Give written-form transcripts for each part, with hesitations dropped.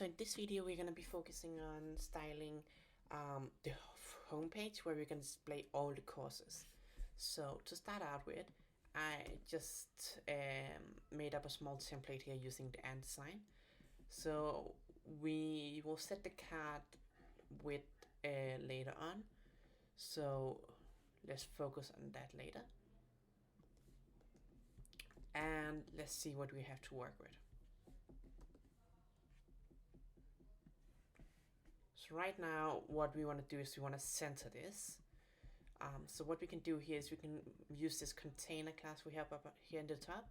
So in this video, we're going to be focusing on styling the homepage where we can display all the courses. So to start out with, I just made up a small template here using the Ant Design. So we will set the card width later on. So let's focus on that later. And let's see what we have to work with. So right now, what we want to do is we want to center this. So what we can do here is we can use this container class we have up here in the top.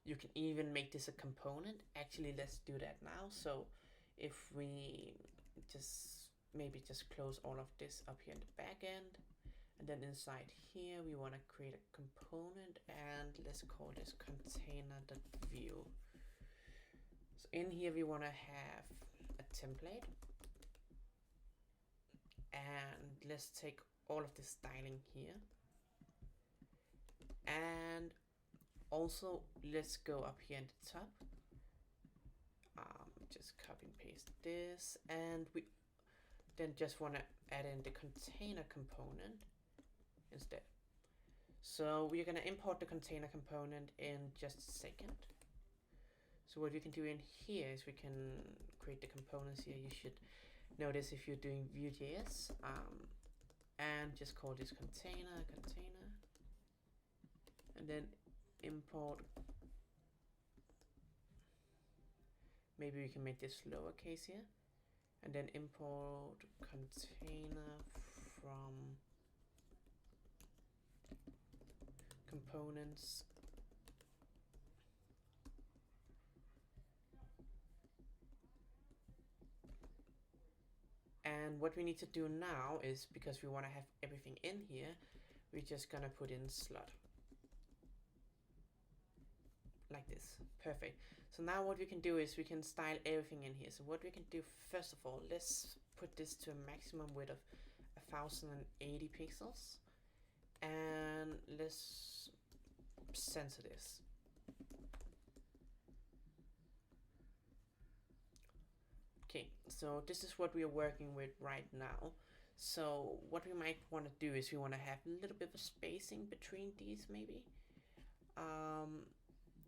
You can even make this a component. Actually, let's do that now. So if we maybe just close all of this up here in the back end, and then inside here we want to create a component, and let's call this container.view. So in here we want to have a template, and let's take all of this styling here, and also let's go up here in the top, just copy and paste this, and we then just want to add in the container component instead. So we're going to import the container component in just a second. So what we can do in here is we can create the components here. You should notice if you're doing Vue.js, and just call this container, and then import. Maybe we can make this lowercase here, and then import container from components. And what we need to do now is, because we want to have everything in here, we're just gonna put in slot. Like this. Perfect. So now what we can do is we can style everything in here. So what we can do, first of all, let's put this to a maximum width of 1080 pixels. And let's center this. Okay, so this is what we are working with right now. So what we might want to do is we want to have a little bit of spacing between these maybe.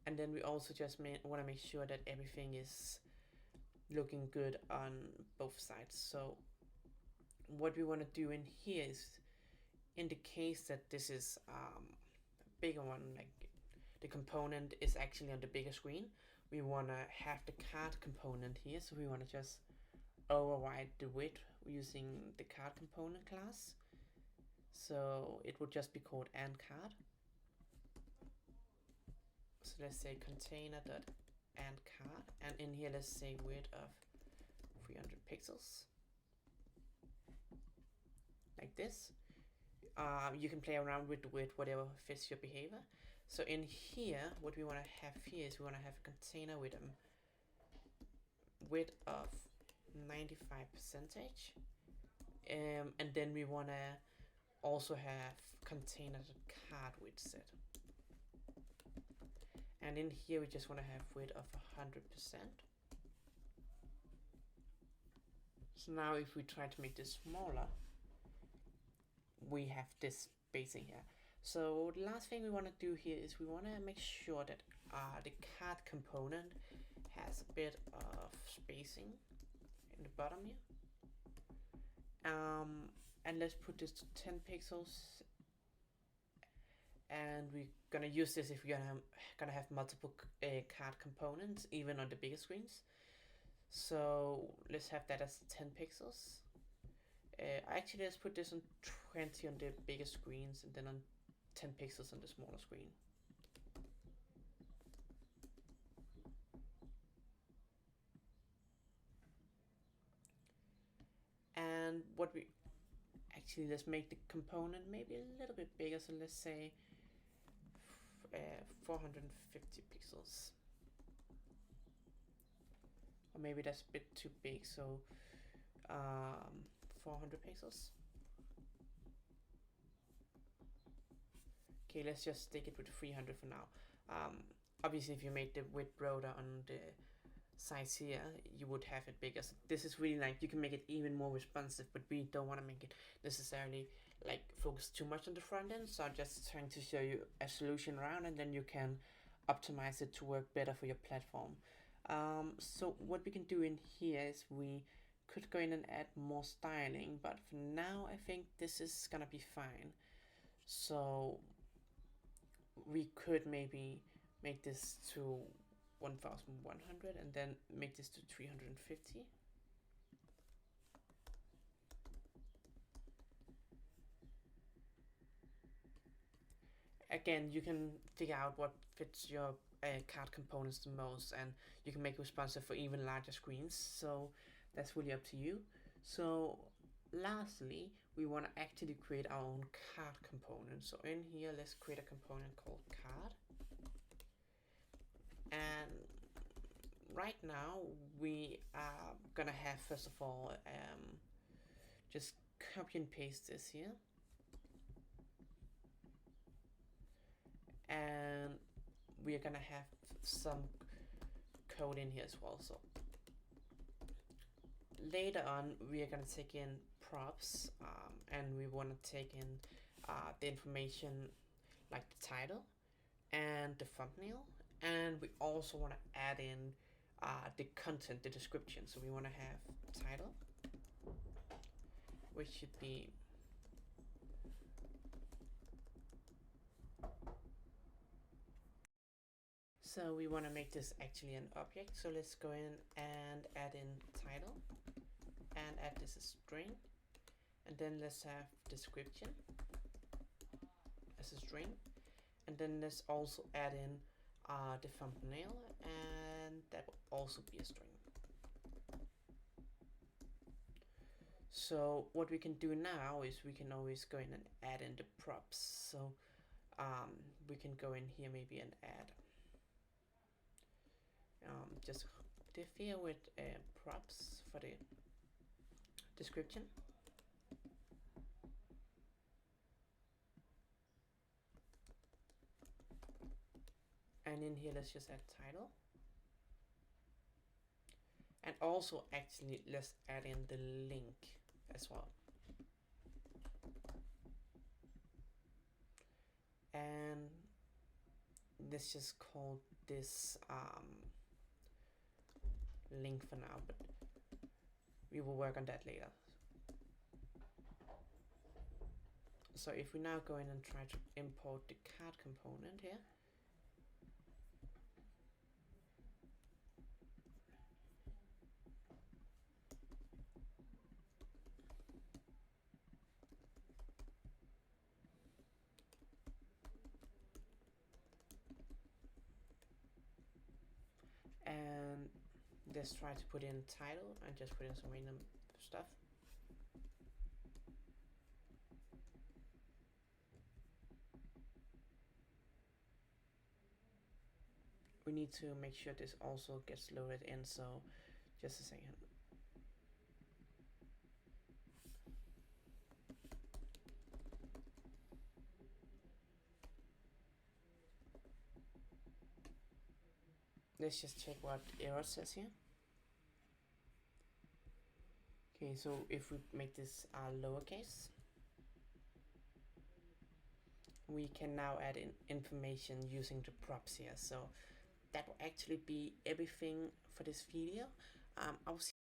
And then we also just want to make sure that everything is looking good on both sides. So what we want to do in here is, in the case that this is a bigger one, like the component is actually on the bigger screen, we want to have the card component here. So we want to just override the width using the card component class. So it would just be called Ant card. So let's say container.ant card, and in here let's say width of 300 pixels, like this. You can play around with the width, whatever fits your behavior. So in here, what we want to have here is we want to have a container with a width of 95%, and then we want to also have container.card width set. And in here, we just want to have width of 100%. So now if we try to make this smaller, we have this spacing here. So the last thing we want to do here is we want to make sure that the card component has a bit of spacing in the bottom here. And let's put this to 10 pixels. And we're gonna use this if we're gonna have multiple card components, even on the bigger screens. So let's have that as 10 pixels. Actually, let's put this on 20 on the bigger screens, and then on 10 pixels on the smaller screen. And what we actually, let's make the component maybe a little bit bigger. So let's say 450 pixels, or maybe that's a bit too big, so 400 pixels. Okay, let's just stick it with 300 for now. Obviously, if you make the width broader on the size here, you would have it bigger. So this is really like, you can make it even more responsive, but we don't want to make it necessarily like focus too much on the front end. So I'm just trying to show you a solution around, and then you can optimize it to work better for your platform. So what we can do in here is we could go in and add more styling, but for now I think this is gonna be fine. So we could maybe make this to 1100 and then make this to 350. Again, you can figure out what fits your card components the most, and you can make it responsive for even larger screens, so that's really up to you. So lastly, we want to actually create our own card component. So in here, let's create a component called card. And right now we are gonna have, first of all, just copy and paste this here. And we are gonna have some code in here as well. So later on, we are gonna take in props, and we want to take in the information like the title and the thumbnail, and we also want to add in the content, the description. So we want to have title, which should be so we want to make this actually an object. So let's go in and add in title and add this a string, and then let's have description as a string, and then let's also add in the thumbnail, and that will also be a string. So what we can do now is we can always go in and add in the props. So we can go in here maybe and add just div here with props for the description. And in here, let's just add title. And also, actually, let's add in the link as well. And let's just call this link for now, but we will work on that later. So if we now go in and try to import the card component here, and let's try to put in title and just put in some random stuff. We need to make sure this also gets loaded in, so just a second. Let's just check what error says here. Okay, so if we make this lowercase, we can now add in information using the props here. So that will actually be everything for this video. I'll see